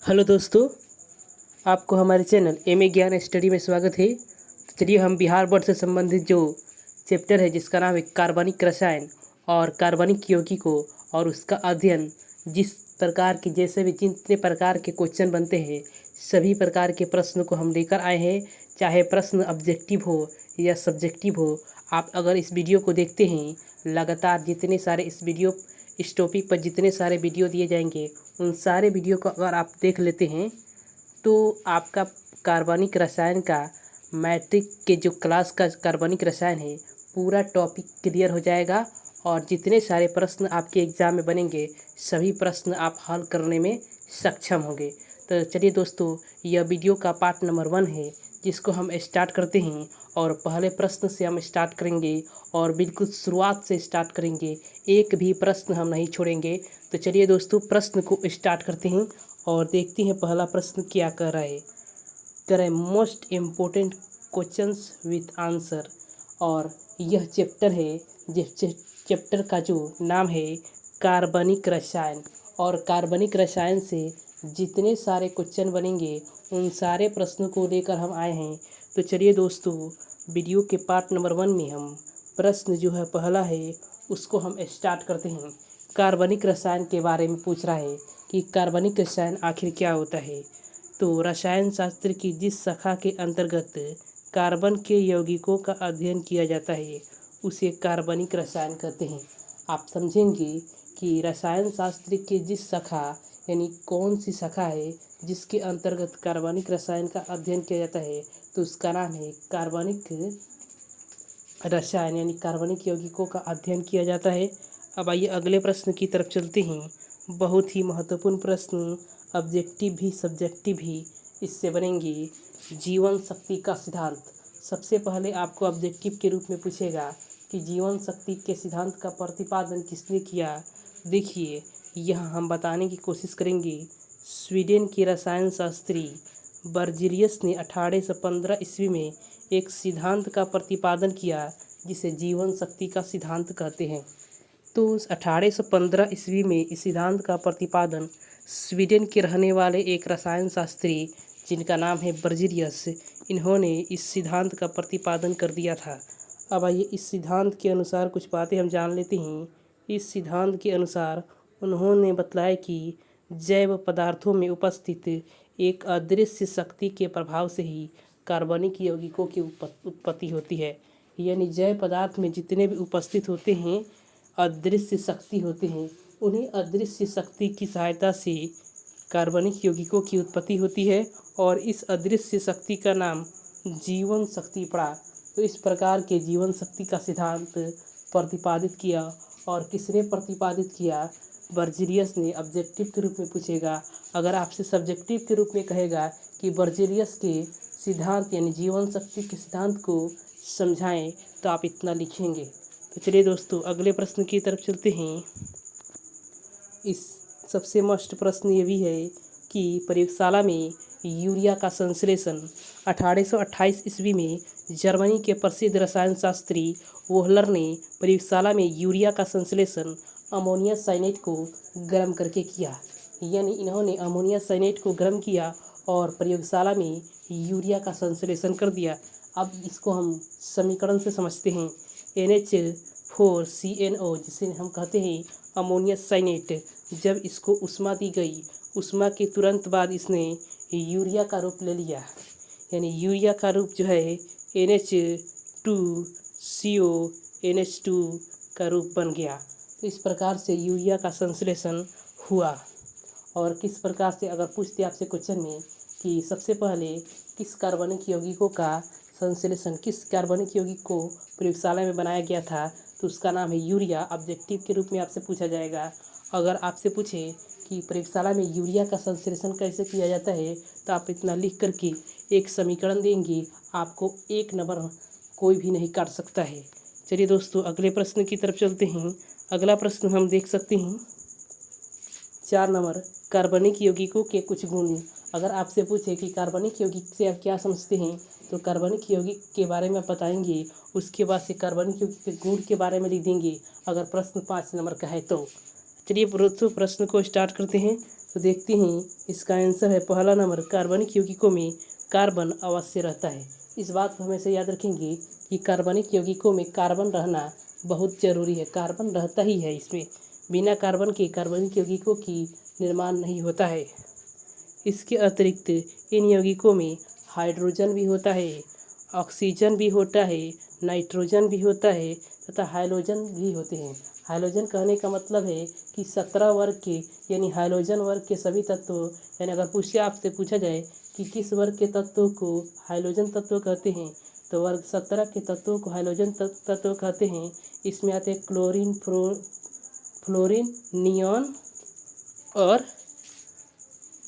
Hello दोस्तों, आपको हमारे चैनल एम ए ज्ञान स्टडी में स्वागत है। तो चलिए हम बिहार बोर्ड से संबंधित जो चैप्टर है जिसका नाम है कार्बनिक रसायन और कार्बनिक यौगिकों और उसका अध्ययन, जिस प्रकार के जैसे भी जितने प्रकार के क्वेश्चन बनते हैं सभी प्रकार के प्रश्न को हम लेकर आए हैं। चाहे प्रश्न ऑब्जेक्टिव हो या सब्जेक्टिव हो, आप अगर इस वीडियो को देखते हैं लगातार जितने सारे इस टॉपिक पर जितने सारे वीडियो दिए जाएंगे उन सारे वीडियो को अगर आप देख लेते हैं तो आपका कार्बनिक रसायन का मैट्रिक के जो क्लास का कार्बनिक रसायन है पूरा टॉपिक क्लियर हो जाएगा और जितने सारे प्रश्न आपके एग्ज़ाम में बनेंगे सभी प्रश्न आप हल करने में सक्षम होंगे। तो चलिए दोस्तों, यह वीडियो का पार्ट नंबर 1 है जिसको हम स्टार्ट करते हैं और पहले प्रश्न से हम स्टार्ट करेंगे और बिल्कुल शुरुआत से स्टार्ट करेंगे, एक भी प्रश्न हम नहीं छोड़ेंगे। तो चलिए दोस्तों, प्रश्न को स्टार्ट करते हैं और देखते हैं पहला प्रश्न क्या कह रहा है। कह रहा है most important questions with answer, और यह चैप्टर है जिस चैप्टर का जो नाम है कार्बनिक रसायन, और कार्बनिक रसायन से जितने सारे क्वेश्चन बनेंगे उन सारे प्रश्नों को लेकर हम आए हैं। तो चलिए दोस्तों, वीडियो के पार्ट नंबर 1 में हम प्रश्न जो है पहला है उसको हम स्टार्ट करते हैं। कार्बनिक रसायन के बारे में पूछ रहा है कि कार्बनिक रसायन आखिर क्या होता है। तो रसायन शास्त्र की जिस शाखा के अंतर्गत कार्बन के यौगिकों का अध्ययन किया जाता है उसे कार्बनिक रसायन कहते हैं। आप समझेंगे कि रसायन शास्त्र के जिस शाखा यानी कौन सी शाखा है जिसके अंतर्गत कार्बनिक रसायन का अध्ययन किया जाता है, तो उसका नाम है कार्बनिक रसायन यानी कार्बनिक यौगिकों का अध्ययन किया जाता है। अब आइए अगले प्रश्न की तरफ चलते हैं। बहुत ही महत्वपूर्ण प्रश्न, ऑब्जेक्टिव भी सब्जेक्टिव भी इससे बनेंगे। जीवन शक्ति का सिद्धांत, सबसे पहले आपको ऑब्जेक्टिव के रूप में पूछेगा कि जीवन शक्ति के सिद्धांत का प्रतिपादन किसने किया। देखिए, यह हम बताने की कोशिश करेंगे। स्वीडन के रसायन शास्त्री बर्जीलियस ने 1815 ईस्वी में एक सिद्धांत का प्रतिपादन किया जिसे जीवन शक्ति का सिद्धांत कहते हैं। तो 1815 ईस्वी में इस सिद्धांत का प्रतिपादन स्वीडन के रहने वाले एक रसायन शास्त्री जिनका नाम है बर्जीलियस, इन्होंने इस सिद्धांत का प्रतिपादन कर दिया था। अब आइए इस सिद्धांत के अनुसार कुछ बातें हम जान लेते हैं। इस सिद्धांत के अनुसार उन्होंने बतलाया कि जैव पदार्थों में उपस्थित एक अदृश्य शक्ति के प्रभाव से ही कार्बनिक यौगिकों की उत्पत्ति होती है। यानी जैव पदार्थ में जितने भी उपस्थित होते हैं अदृश्य शक्ति होते हैं, उन्हीं अदृश्य शक्ति की सहायता से कार्बनिक यौगिकों की उत्पत्ति होती है और इस अदृश्य शक्ति का नाम जीवन शक्ति पड़ा। तो इस प्रकार के जीवन शक्ति का सिद्धांत प्रतिपादित किया। और किसने प्रतिपादित किया? बर्जीलियस ने। ऑब्जेक्टिव के रूप में पूछेगा। अगर आपसे सब्जेक्टिव के रूप में कहेगा कि बर्जीलियस के सिद्धांत यानी जीवन शक्ति के सिद्धांत को समझाएं, तो आप इतना लिखेंगे। तो चलिए दोस्तों, अगले प्रश्न की तरफ चलते हैं। इस सबसे मस्ट प्रश्न ये भी है कि प्रयोगशाला में यूरिया का संश्लेषण 1828 ईस्वी में जर्मनी के प्रसिद्ध रसायन शास्त्री वोहलर ने प्रयोगशाला में यूरिया का संश्लेषण अमोनिया साइनेट को गर्म करके किया। यानी इन्होंने अमोनिया साइनेट को गर्म किया और प्रयोगशाला में यूरिया का संश्लेषण कर दिया। अब इसको हम समीकरण से समझते हैं। NH4CNO जिसे हम कहते हैं अमोनिया साइनेट, जब इसको उष्मा दी गई, उष्मा के तुरंत बाद इसने यूरिया का रूप ले लिया। यानी यूरिया का रूप जो है NH2CO NH2 का रूप बन गया। तो इस प्रकार से यूरिया का संश्लेषण हुआ। और किस प्रकार से, अगर पूछते आपसे क्वेश्चन में कि सबसे पहले किस कार्बनिक यौगिकों का संश्लेषण, किस कार्बनिक यौगिक को प्रयोगशाला में बनाया गया था, तो उसका नाम है यूरिया। ऑब्जेक्टिव के रूप में आपसे पूछा जाएगा। अगर आपसे पूछे कि प्रयोगशाला में यूरिया का संश्लेषण कैसे किया जाता है, तो आप इतना लिख करके एक समीकरण देंगे, आपको 1 नंबर कोई भी नहीं काट सकता है। चलिए दोस्तों, अगले प्रश्न की तरफ चलते हैं। अगला प्रश्न हम देख सकते हैं 4 नंबर, कार्बनिक यौगिकों के कुछ गुण। अगर आपसे पूछे कि कार्बनिक यौगिक से आप क्या समझते हैं, तो कार्बनिक यौगिक के बारे में बताएंगे। उसके बाद से कार्बनिक यौगिक के गुण के बारे में लिख देंगे अगर प्रश्न 5 नंबर का है तो। चलिए दोस्तों, प्रश्न को स्टार्ट करते हैं। तो देखते हैं इसका आंसर है पहला नंबर, कार्बनिक यौगिकों में कार्बन अवश्य रहता है। इस बात को हमेशा याद रखेंगे कि कार्बनिक यौगिकों में कार्बन रहना बहुत ज़रूरी है, कार्बन रहता ही है इसमें, बिना कार्बन के कार्बनिक यौगिकों की निर्माण नहीं होता है। इसके अतिरिक्त इन यौगिकों में हाइड्रोजन भी होता है, ऑक्सीजन भी होता है, नाइट्रोजन भी होता है तथा हाइड्रोजन भी होते हैं। हाइड्रोजन कहने का मतलब है कि 17 वर्ग के यानी हाइड्रोजन वर्ग के सभी तत्वों, यानी अगर आपसे पूछा जाए कि किस वर्ग के तत्वों को हाइड्रोजन तत्व कहते हैं, तो वर्ग 17 के तत्वों को हाइड्रोजन तत्व कहते हैं। इसमें आते हैं क्लोरीन, फ्लोरीन, नियॉन और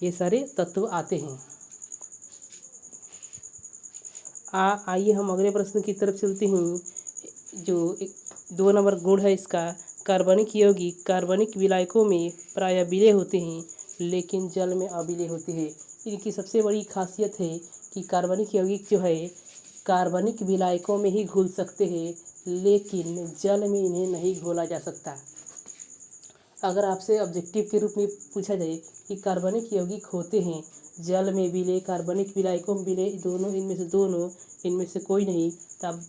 ये सारे तत्व आते हैं। आइए हम अगले प्रश्न की तरफ चलते हैं। जो 2 नंबर गुण है इसका, कार्बनिक यौगिक कार्बनिक विलायकों में प्रायः विलय होते हैं लेकिन जल में अविलय होते हैं। इनकी सबसे बड़ी खासियत है कि कार्बनिक यौगिक जो है कार्बनिक विलायकों में ही घुल सकते हैं लेकिन जल में इन्हें नहीं घोला जा सकता। अगर आपसे ऑब्जेक्टिव के रूप में पूछा जाए कि कार्बनिक यौगिक होते हैं जल में विलय, कार्बनिक विलायकों में विलय, इनमें से कोई नहीं, तब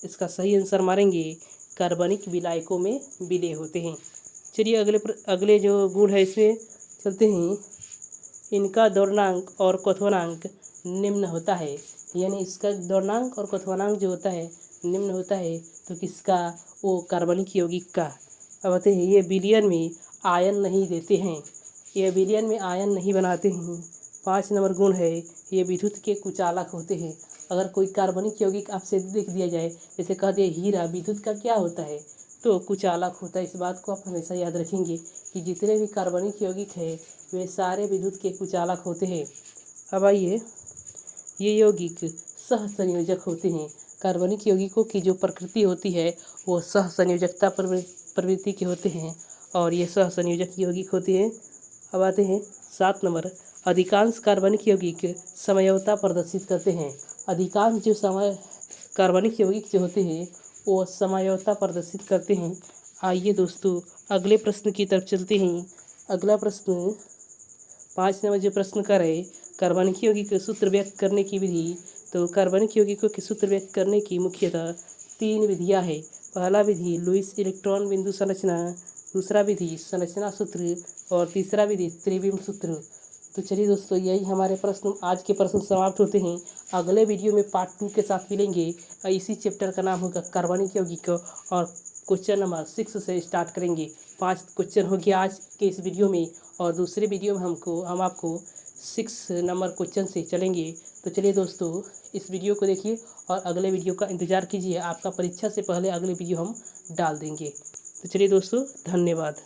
इसका सही आंसर मारेंगे कार्बनिक विलायकों में विलय होते हैं। चलिए अगले जो गुण है इसमें चलते हैं। इनका द्रवणांक और क्वथनांक निम्न होता है, यानी इसका द्रवणांक और क्वथनांक जो होता है निम्न होता है, तो किसका? वो कार्बनिक यौगिक का। अब आते हैं, ये विलयन में आयन नहीं देते हैं, ये विलयन में आयन नहीं बनाते हैं। 5 नंबर गुण है, ये विद्युत के कुचालक होते हैं। अगर कोई कार्बनिक यौगिक आपसे लिख दिया जाए, जैसे कह दिया हीरा, विद्युत का क्या होता है? तो कुचालक होता है। इस बात को आप हमेशा याद रखेंगे कि जितने भी कार्बनिक यौगिक है वे सारे विद्युत के कुचालक होते हैं। अब आइए, ये यौगिक सहसंयोजक होते हैं। कार्बनिक यौगिकों की जो प्रकृति होती है वो सहसंयोजकता प्रवृत्ति के होते हैं और ये सहसंयोजक यौगिक होते हैं। अब आते हैं 7 नंबर, अधिकांश कार्बनिक यौगिक समयवता प्रदर्शित करते हैं। अधिकांश जो कार्बनिक यौगिक जो होते हैं वो समयवता प्रदर्शित करते हैं। आइए दोस्तों अगले प्रश्न की तरफ चलते हैं। अगला प्रश्न 5 नंबर जो प्रश्न कर रहे, कार्बनिक यौगिक के सूत्र व्यक्त करने की विधि। तो कार्बनिक यौगिकों के सूत्र व्यक्त करने की मुख्यतः 3 विधियाँ है। पहला विधि लुईस इलेक्ट्रॉन बिंदु संरचना, दूसरा विधि संरचना सूत्र और तीसरा विधि त्रिविम सूत्र। तो चलिए दोस्तों, यही हमारे प्रश्न, आज के प्रश्न समाप्त होते हैं। अगले वीडियो में पार्ट 2 के साथ मिलेंगे। इसी चैप्टर का नाम होगा कार्बनिक यौगिक और क्वेश्चन नंबर 6 से स्टार्ट करेंगे। 5 क्वेश्चन हो गया आज के इस वीडियो में और दूसरे वीडियो में हम आपको 6 नंबर क्वेश्चन से चलेंगे। तो चलिए दोस्तों, इस वीडियो को देखिए और अगले वीडियो का इंतज़ार कीजिए। आपका परीक्षा से पहले अगले वीडियो हम डाल देंगे। तो चलिए दोस्तों, धन्यवाद।